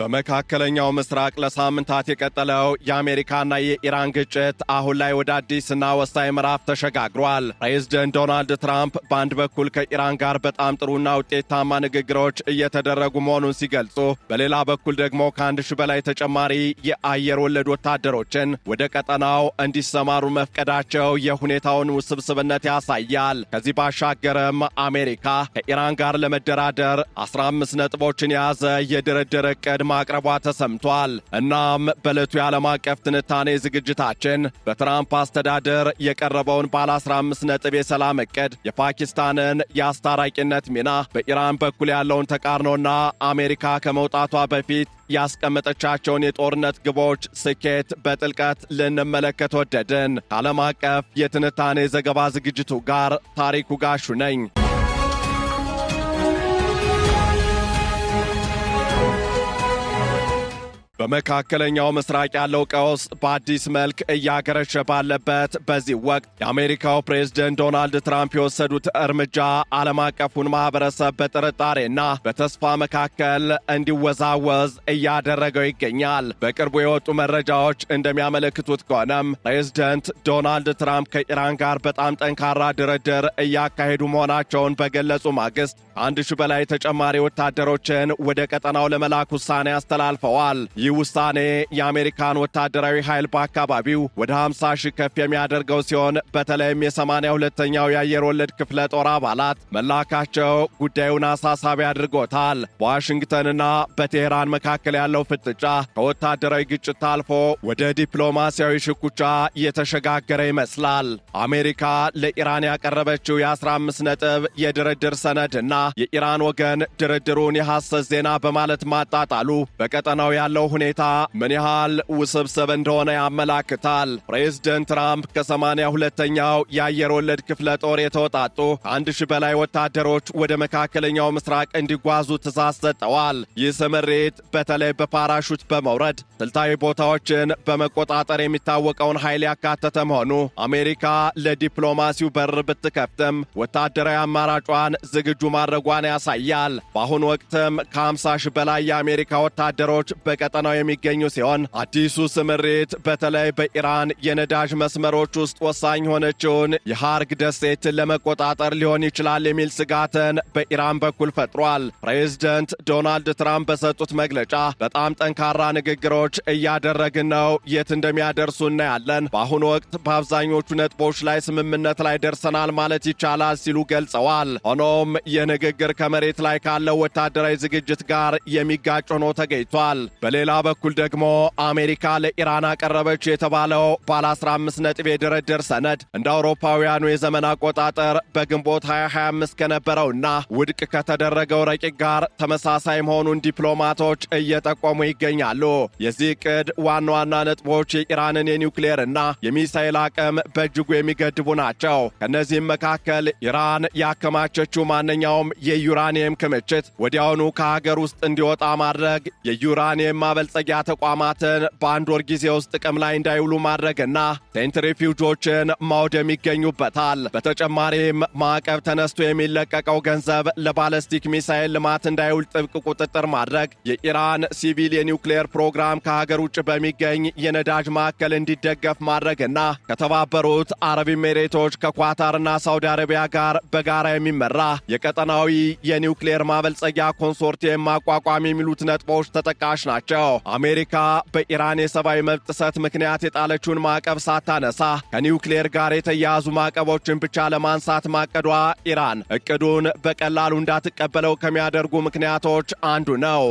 በመካከለኛው ምስራቅ ለሳምንታት የቀጠለው የአሜሪካና የኢራን ግጭት አሁን ላይ ወደ አዲስና ወሳኝ ምዕራፍ ተሸጋግሯል። ፕሬዝዳንት ዶናልድ ትራምፕ በአንድ በኩል ከኢራን ጋር በጣም ጥሩና ውጤታማ ንግግሮች እየተደረጉ መሆኑን ሲገልጹ፣ በሌላ በኩል ደግሞ ከ1000 በላይ ተጨማሪ የአየር ወለድ ወታደሮችን ወደ ቀጠናው እንዲሰማሩ መፍቀዳቸው የሁኔታውን ውስብስብነት ያሳያል። ከዚህ ባሻገርም አሜሪካ ከኢራን ጋር ለመደራደር 15 ነጥቦችን የያዘ የድርድር ዕቅድ ማቅረቧ ተሰምቷል። እናም በዕለቱ የዓለም አቀፍ ትንታኔ ዝግጅታችን በትራምፕ አስተዳደር የቀረበውን ባለ 15 ነጥብ የሰላም ዕቅድ፣ የፓኪስታንን የአስታራቂነት ሚና፣ በኢራን በኩል ያለውን ተቃርኖና አሜሪካ ከመውጣቷ በፊት ያስቀመጠቻቸውን የጦርነት ግቦች ስኬት በጥልቀት ልንመለከት ወደድን። ከዓለም አቀፍ የትንታኔ ዘገባ ዝግጅቱ ጋር ታሪኩ ጋሹ ነኝ። በመካከለኛው ምስራቅ ያለው ቀውስ በአዲስ መልክ እያገረሸ ባለበት በዚህ ወቅት የአሜሪካው ፕሬዝዳንት ዶናልድ ትራምፕ የወሰዱት እርምጃ ዓለም አቀፉን ማህበረሰብ በጥርጣሬና በተስፋ መካከል እንዲወዛወዝ እያደረገው ይገኛል። በቅርቡ የወጡ መረጃዎች እንደሚያመለክቱት ከሆነም ፕሬዝዳንት ዶናልድ ትራምፕ ከኢራን ጋር በጣም ጠንካራ ድርድር እያካሄዱ መሆናቸውን በገለጹ ማግስት ከ1000 በላይ ተጨማሪ ወታደሮችን ወደ ቀጠናው ለመላክ ውሳኔ አስተላልፈዋል። ይህ ውሳኔ የአሜሪካን ወታደራዊ ኃይል በአካባቢው ወደ 50 ሺህ ከፍ የሚያደርገው ሲሆን በተለይም የ82ኛው የአየር ወለድ ክፍለ ጦር አባላት መላካቸው ጉዳዩን አሳሳቢ አድርጎታል። በዋሽንግተንና በቴህራን መካከል ያለው ፍጥጫ ከወታደራዊ ግጭት አልፎ ወደ ዲፕሎማሲያዊ ሽኩቻ የተሸጋገረ ይመስላል። አሜሪካ ለኢራን ያቀረበችው የ15 ነጥብ የድርድር ሰነድና የኢራን ወገን ድርድሩን የሐሰት ዜና በማለት ማጣጣሉ በቀጠናው ያለው ሁኔታ ምን ያህል ውስብስብ እንደሆነ ያመላክታል። ፕሬዝዳንት ትራምፕ ከ82ኛው የአየር ወለድ ክፍለ ጦር የተወጣጡ ከ1000 በላይ ወታደሮች ወደ መካከለኛው ምስራቅ እንዲጓዙ ትዕዛዝ ሰጠዋል። ይህ ስምሪት በተለይ በፓራሹት በመውረድ ስልታዊ ቦታዎችን በመቆጣጠር የሚታወቀውን ኃይል ያካተተ መሆኑ አሜሪካ ለዲፕሎማሲው በር ብትከፍትም ወታደራዊ አማራጯን ዝግጁ ማድረጓን ያሳያል። በአሁኑ ወቅትም ከ50 ሺህ በላይ የአሜሪካ ወታደሮች በቀጠናው የሚገኙ ሲሆን አዲሱ ስምሪት በተለይ በኢራን የነዳጅ መስመሮች ውስጥ ወሳኝ ሆነችውን የሃርግ ደሴትን ለመቆጣጠር ሊሆን ይችላል የሚል ስጋትን በኢራን በኩል ፈጥሯል። ፕሬዝዳንት ዶናልድ ትራምፕ በሰጡት መግለጫ በጣም ጠንካራ ንግግሮች እያደረግን ነው፣ የት እንደሚያደርሱ እናያለን፣ በአሁኑ ወቅት በአብዛኞቹ ነጥቦች ላይ ስምምነት ላይ ደርሰናል ማለት ይቻላል ሲሉ ገልጸዋል። ሆኖም የንግግር ከመሬት ላይ ካለው ወታደራዊ ዝግጅት ጋር የሚጋጭ ሆኖ ተገኝቷል። በሌላ በኩል ደግሞ አሜሪካ ለኢራን አቀረበች የተባለው ባለ 15 ነጥብ የድርድር ሰነድ እንደ አውሮፓውያኑ የዘመን አቆጣጠር በግንቦት 2025 ከነበረውና ውድቅ ከተደረገው ረቂቅ ጋር ተመሳሳይ መሆኑን ዲፕሎማቶች እየጠቆሙ ይገኛሉ። የዚህ ዕቅድ ዋና ዋና ነጥቦች የኢራንን የኒውክሌርና የሚሳኤል አቅም በእጅጉ የሚገድቡ ናቸው። ከእነዚህም መካከል ኢራን ያከማቸችው ማንኛውም የዩራኒየም ክምችት ወዲያውኑ ከሀገር ውስጥ እንዲወጣ ማድረግ፣ የዩራኒየም ማበልጸጊያ ተቋማትን በአንድ ወር ጊዜ ውስጥ ጥቅም ላይ እንዳይውሉ ማድረግና ሴንትሪፊውጆችን ማውደም ይገኙበታል። በተጨማሪም ማዕቀብ ተነስቶ የሚለቀቀው ገንዘብ ለባለስቲክ ሚሳኤል ልማት እንዳይውል ጥብቅ ቁጥጥር ማድረግ፣ የኢራን ሲቪል የኒውክሌር ፕሮግራም ከሀገር ውጭ በሚገኝ የነዳጅ ማዕከል እንዲደገፍ ማድረግና ከተባበሩት አረብ ኤሚሬቶች ከኳታርና ሳውዲ አረቢያ ጋር በጋራ የሚመራ የቀጠናዊ የኒውክሌር ማበልጸጊያ ኮንሶርቲየም ማቋቋም የሚሉት ነጥቦች ተጠቃሽ ናቸው። አሜሪካ በኢራን የሰብአዊ መብት ጥሰት ምክንያት የጣለችውን ማዕቀብ ሳታነሳ ከኒውክሌር ጋር የተያያዙ ማዕቀቦችን ብቻ ለማንሳት ማቀዷ ኢራን እቅዱን በቀላሉ እንዳትቀበለው ከሚያደርጉ ምክንያቶች አንዱ ነው።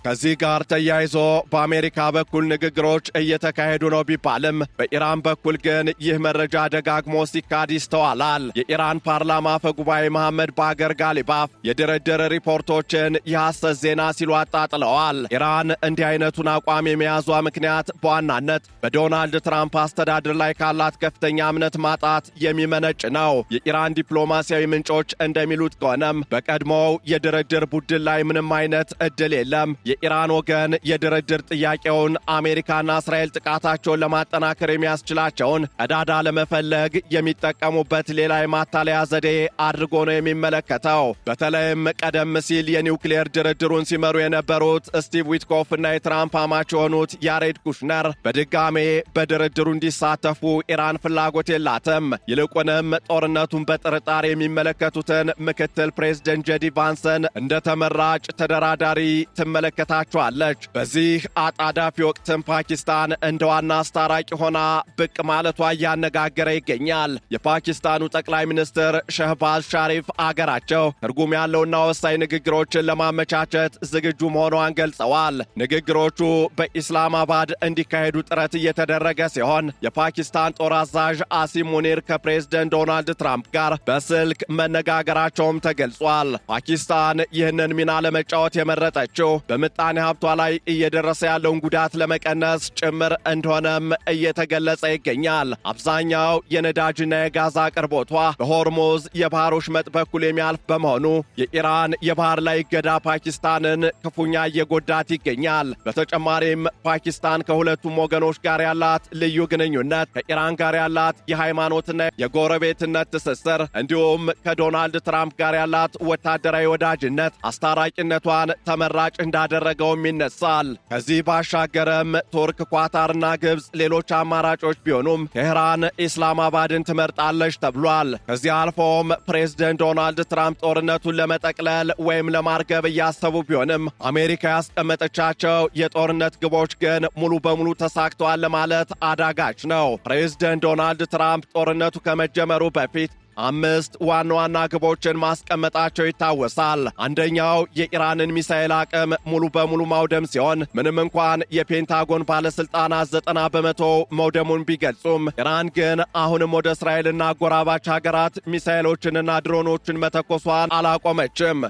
ከዚህ ጋር ተያይዞ በአሜሪካ በኩል ንግግሮች እየተካሄዱ ነው ቢባልም በኢራን በኩል ግን ይህ መረጃ ደጋግሞ ሲካድ ይስተዋላል። የኢራን ፓርላማ አፈ ጉባኤ መሐመድ ባገር ጋሊባፍ የድርድር ሪፖርቶችን የሐሰት ዜና ሲሉ አጣጥለዋል። ኢራን እንዲህ አይነቱን አቋም የመያዟ ምክንያት በዋናነት በዶናልድ ትራምፕ አስተዳደር ላይ ካላት ከፍተኛ እምነት ማጣት የሚመነጭ ነው። የኢራን ዲፕሎማሲያዊ ምንጮች እንደሚሉት ከሆነም በቀድሞው የድርድር ቡድን ላይ ምንም አይነት ዕድል የለም፣ የኢራን ወገን የድርድር ጥያቄውን አሜሪካና እስራኤል ጥቃታቸውን ለማጠናከር የሚያስችላቸውን ቀዳዳ ለመፈለግ የሚጠቀሙበት ሌላ የማታለያ ዘዴ አድርጎ ነው የሚመለከተው። በተለይም ቀደም ሲል የኒውክሌር ድርድሩን ሲመሩ የነበሩት ስቲቭ ዊትኮፍ እና የትራምፕ አማች የሆኑት ያሬድ ኩሽነር በድጋሜ በድርድሩ እንዲሳተፉ ኢራን ፍላጎት የላትም። ይልቁንም ጦርነቱን በጥርጣሬ የሚመለከቱትን ምክትል ፕሬዝደንት ጄዲ ቫንስን እንደ ተመራጭ ተደራዳሪ ትመለከታቸዋለች። በዚህ አጣዳፊ ወቅትም ፓኪስታን እንደ ዋና አስታራቂ ሆና ብቅ ማለቷ እያነጋገረ ይገኛል። የፓኪስታኑ ጠቅላይ ሚኒስትር ሸህባዝ ሻሪፍ አገራቸው ትርጉም ያለውና ወሳኝ ንግግሮችን ለማመቻቸት ዝግጁ መሆኗን ገልጸዋል። ንግግሮቹ በኢስላማባድ እንዲካሄዱ ጥረት እየተደረገ ሲሆን የፓኪስታን ጦር አዛዥ አሲም ሙኒር ከፕሬዝደንት ዶናልድ ትራምፕ ጋር በስልክ መነጋገራቸውም ተገልጿል። ፓኪስታን ይህንን ሚና ለመጫወት የመረጠችው በምጣኔ ሀብቷ ላይ እየደረሰ ያለውን ጉዳት ለመቀነስ ጭምር እንደሆነም እየተገለጸ ይገኛል። አብዛኛው የነዳጅና የጋዝ አቅርቦቷ በሆርሙዝ የባህር ወሽመጥ በኩል የሚያልፍ በመሆኑ የኢራን የባህር ላይ እገዳ ፓኪስታንን ክፉኛ እየጎዳት ይገኛል። በተጨማሪም ፓኪስታን ከሁለቱም ወገኖች ጋር ያላት ልዩ ግንኙነት፣ ከኢራን ጋር ያላት የሃይማኖትና የጎረቤትነት ትስስር እንዲሁም ከዶናልድ ትራምፕ ጋር ያላት ወታደራዊ ወዳጅነት አስታራቂነቷን ተመራጭ እንዳደረገውም ይነሳል። ከዚህ ባሻገርም ቱርክ፣ ኳታርና ግብፅ ሌሎች አማራጮች ቢሆኑም ቴህራን ኢስላማባድን ትመርጣለች ተብሏል። ከዚህ አልፎም ፕሬዝደንት ዶናልድ ትራምፕ ጦርነቱን ለመጠቅለል ወይም ለማርገብ እያሰቡ ቢሆንም አሜሪካ ያስቀመጠቻቸው የጦርነት ግቦች ግን ሙሉ በሙሉ ተሳክተዋል ለማለት አዳጋች ነው። ፕሬዝደንት ዶናልድ ትራምፕ ጦርነቱ ከመጀመሩ በፊት 5 ዋና ዋና ግቦችን ማስቀመጣቸው ይታወሳል። አንደኛው የኢራንን ሚሳኤል አቅም ሙሉ በሙሉ ማውደም ሲሆን ምንም እንኳን የፔንታጎን ባለስልጣናት 90 በመቶ መውደሙን ቢገልጹም ኢራን ግን አሁንም ወደ እስራኤልና አጎራባች ሀገራት ሚሳኤሎችንና ድሮኖችን መተኮሷን አላቆመችም።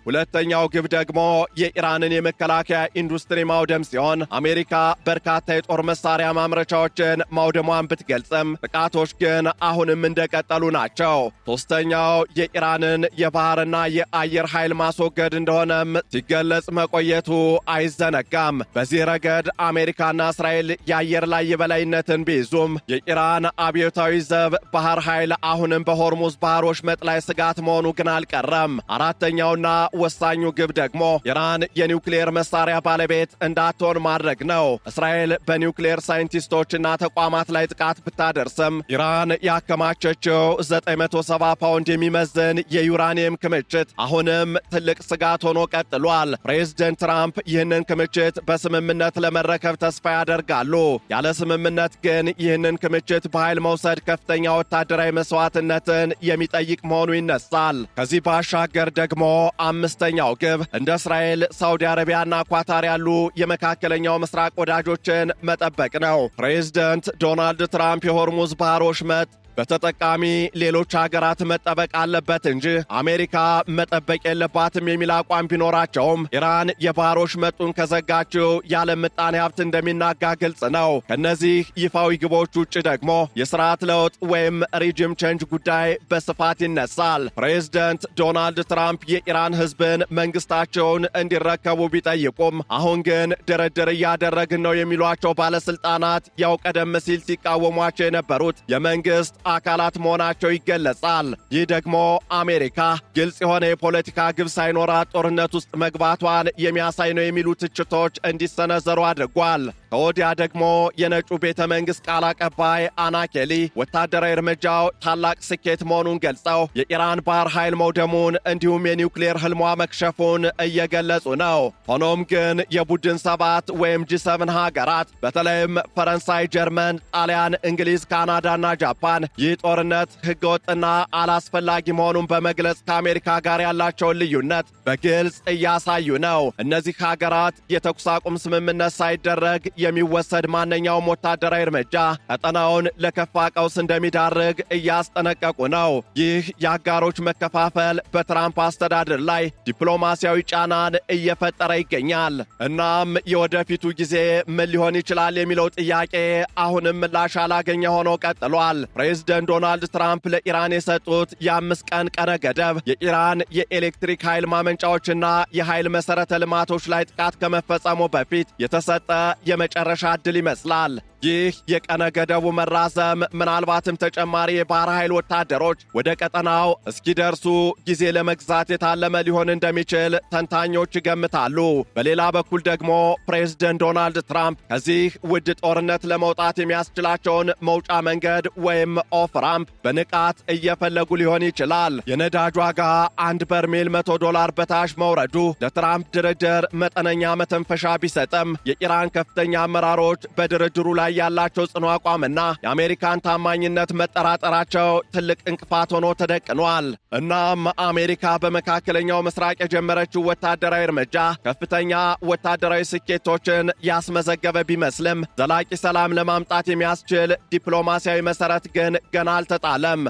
ሁለተኛው ግብ ደግሞ የኢራንን የመከላከያ ኢንዱስትሪ ማውደም ሲሆን አሜሪካ በርካታ የጦር መሳሪያ ማምረቻዎችን ማውደሟን ብትገልጽም ጥቃቶች ግን አሁንም እንደቀጠሉ ናቸው። ሶስተኛው የኢራንን የባህርና የአየር ኃይል ማስወገድ እንደሆነም ሲገለጽ መቆየቱ አይዘነጋም። በዚህ ረገድ አሜሪካና እስራኤል የአየር ላይ የበላይነትን ቢይዙም የኢራን አብዮታዊ ዘብ ባህር ኃይል አሁንም በሆርሙዝ ባህር ወሽመጥ ላይ ስጋት መሆኑ ግን አልቀረም። አራተኛውና ወሳኙ ግብ ደግሞ ኢራን የኒውክሌር መሳሪያ ባለቤት እንዳትሆን ማድረግ ነው። እስራኤል በኒውክሌር ሳይንቲስቶችና ተቋማት ላይ ጥቃት ብታደርስም ኢራን ያከማቸችው 970 ፓውንድ የሚመዝን የዩራኒየም ክምችት አሁንም ትልቅ ስጋት ሆኖ ቀጥሏል። ፕሬዝደንት ትራምፕ ይህንን ክምችት በስምምነት ለመረከብ ተስፋ ያደርጋሉ። ያለ ስምምነት ግን ይህንን ክምችት በኃይል መውሰድ ከፍተኛ ወታደራዊ መስዋዕትነትን የሚጠይቅ መሆኑ ይነሳል። ከዚህ ባሻገር ደግሞ አምስተኛው ግብ እንደ እስራኤል፣ ሳውዲ አረቢያና ኳታር ያሉ የመካከለኛው ምስራቅ ወዳጆችን መጠበቅ ነው። ፕሬዝደንት ዶናልድ ትራምፕ የሆርሙዝ ባህር ወሽመጥ በተጠቃሚ ሌሎች ሀገራት መጠበቅ አለበት እንጂ አሜሪካ መጠበቅ የለባትም የሚል አቋም ቢኖራቸውም ኢራን የባህር ወሽመጡን ከዘጋችው የዓለም ምጣኔ ሀብት እንደሚናጋ ግልጽ ነው። ከነዚህ ይፋዊ ግቦች ውጭ ደግሞ የስርዓት ለውጥ ወይም ሪጅም ቼንጅ ጉዳይ በስፋት ይነሳል። ፕሬዝደንት ዶናልድ ትራምፕ የኢራን ሕዝብን መንግስታቸውን እንዲረከቡ ቢጠይቁም አሁን ግን ድርድር እያደረግን ነው የሚሏቸው ባለስልጣናት ያው ቀደም ሲል ሲቃወሟቸው የነበሩት የመንግስት አካላት መሆናቸው ይገለጻል። ይህ ደግሞ አሜሪካ ግልጽ የሆነ የፖለቲካ ግብ ሳይኖራት ጦርነት ውስጥ መግባቷን የሚያሳይ ነው የሚሉ ትችቶች እንዲሰነዘሩ አድርጓል። ከወዲያ ደግሞ የነጩ ቤተ መንግሥት ቃል አቀባይ አና ኬሊ ወታደራዊ እርምጃው ታላቅ ስኬት መሆኑን ገልጸው የኢራን ባህር ኃይል መውደሙን እንዲሁም የኒውክሌር ህልሟ መክሸፉን እየገለጹ ነው። ሆኖም ግን የቡድን 7 ወይም G7 ሀገራት በተለይም ፈረንሳይ፣ ጀርመን፣ ጣሊያን፣ እንግሊዝ፣ ካናዳና ጃፓን ይህ ጦርነት ህገወጥና አላስፈላጊ መሆኑን በመግለጽ ከአሜሪካ ጋር ያላቸውን ልዩነት በግልጽ እያሳዩ ነው። እነዚህ ሀገራት የተኩስ አቁም ስምምነት ሳይደረግ የሚወሰድ ማንኛውም ወታደራዊ እርምጃ ቀጠናውን ለከፋ ቀውስ እንደሚዳርግ እያስጠነቀቁ ነው። ይህ የአጋሮች መከፋፈል በትራምፕ አስተዳደር ላይ ዲፕሎማሲያዊ ጫናን እየፈጠረ ይገኛል። እናም የወደፊቱ ጊዜ ምን ሊሆን ይችላል የሚለው ጥያቄ አሁንም ምላሽ አላገኘ ሆኖ ቀጥሏል። ፕሬዝደንት ዶናልድ ትራምፕ ለኢራን የሰጡት የ5 ቀን ቀነ ገደብ የኢራን የኤሌክትሪክ ኃይል ማመንጫዎችና የኃይል መሠረተ ልማቶች ላይ ጥቃት ከመፈጸሙ በፊት የተሰጠ የመጨረሻ ዕድል ይመስላል። ይህ የቀነ ገደቡ መራዘም ምናልባትም ተጨማሪ የባህር ኃይል ወታደሮች ወደ ቀጠናው እስኪደርሱ ጊዜ ለመግዛት የታለመ ሊሆን እንደሚችል ተንታኞች ይገምታሉ። በሌላ በኩል ደግሞ ፕሬዝደንት ዶናልድ ትራምፕ ከዚህ ውድ ጦርነት ለመውጣት የሚያስችላቸውን መውጫ መንገድ ወይም ኦፍ ራምፕ በንቃት እየፈለጉ ሊሆን ይችላል። የነዳጅ ዋጋ $1 በርሜል $100 በታች መውረዱ ለትራምፕ ድርድር መጠነኛ መተንፈሻ ቢሰጥም የኢራን ከፍተኛ አመራሮች በድርድሩ ላይ ያላቸው ጽኑ አቋምና የአሜሪካን ታማኝነት መጠራጠራቸው ትልቅ እንቅፋት ሆኖ ተደቅኗል። እናም አሜሪካ በመካከለኛው ምስራቅ የጀመረችው ወታደራዊ እርምጃ ከፍተኛ ወታደራዊ ስኬቶችን ያስመዘገበ ቢመስልም ዘላቂ ሰላም ለማምጣት የሚያስችል ዲፕሎማሲያዊ መሰረት ግን ገና አልተጣለም።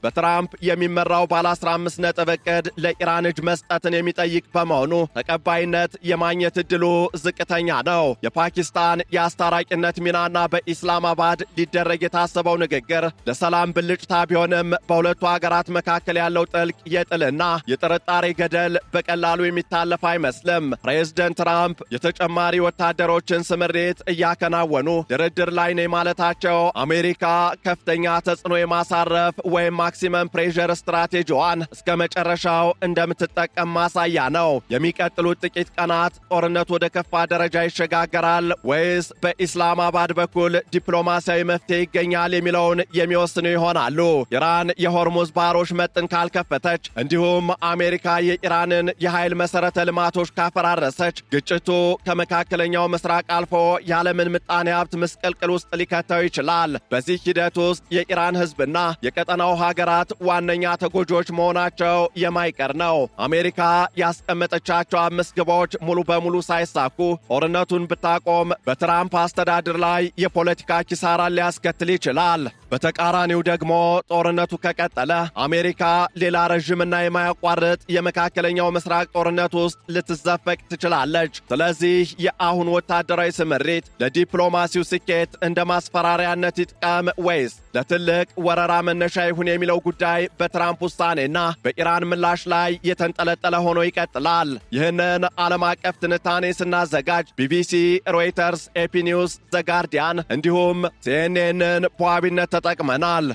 በትራምፕ የሚመራው ባለ 15 ነጥብ ዕቅድ ለኢራን እጅ መስጠትን የሚጠይቅ በመሆኑ ተቀባይነት የማግኘት ዕድሉ ዝቅተኛ ነው። የፓኪስታን የአስታራቂነት ሚናና በኢስላማባድ ሊደረግ የታሰበው ንግግር ለሰላም ብልጭታ ቢሆንም በሁለቱ አገራት መካከል ያለው ጥልቅ የጥልና የጥርጣሬ ገደል በቀላሉ የሚታለፍ አይመስልም። ፕሬዝደንት ትራምፕ የተጨማሪ ወታደሮችን ስምሪት እያከናወኑ ድርድር ላይ ነው ማለታቸው አሜሪካ ከፍተኛ ተጽዕኖ የማሳረፍ ወይም ማክሲመም ፕሬዠር ስትራቴጂዋን እስከ መጨረሻው እንደምትጠቀም ማሳያ ነው። የሚቀጥሉት ጥቂት ቀናት ጦርነቱ ወደ ከፋ ደረጃ ይሸጋገራል ወይስ በኢስላማባድ በኩል ዲፕሎማሲያዊ መፍትሄ ይገኛል የሚለውን የሚወስኑ ይሆናሉ። ኢራን የሆርሙዝ ባህሮች መጥን ካልከፈተች፣ እንዲሁም አሜሪካ የኢራንን የኃይል መሠረተ ልማቶች ካፈራረሰች ግጭቱ ከመካከለኛው ምስራቅ አልፎ የዓለምን ምጣኔ ሀብት ምስቅልቅል ውስጥ ሊከተው ይችላል። በዚህ ሂደት ውስጥ የኢራን ሕዝብና የቀጠናው ሀገራት ዋነኛ ተጎጆች መሆናቸው የማይቀር ነው። አሜሪካ ያስቀመጠቻቸው 5 ግቦች ሙሉ በሙሉ ሳይሳኩ ጦርነቱን ብታቆም በትራምፕ አስተዳደር ላይ የፖለቲካ ኪሳራን ሊያስከትል ይችላል። በተቃራኒው ደግሞ ጦርነቱ ከቀጠለ አሜሪካ ሌላ ረዥምና የማያቋርጥ የመካከለኛው ምስራቅ ጦርነት ውስጥ ልትዘፈቅ ትችላለች። ስለዚህ የአሁን ወታደራዊ ስምሪት ለዲፕሎማሲው ስኬት እንደ ማስፈራሪያነት ይጥቀም ወይስ ለትልቅ ወረራ መነሻ ይሁን የሚለው ጉዳይ በትራምፕ ውሳኔና በኢራን ምላሽ ላይ የተንጠለጠለ ሆኖ ይቀጥላል። ይህንን ዓለም አቀፍ ትንታኔ ስናዘጋጅ ቢቢሲ፣ ሮይተርስ፣ ኤፒ ኒውስ፣ ዘጋርዲያን እንዲሁም ሲኤንኤንን በዋቢነት ተጠቅመናል።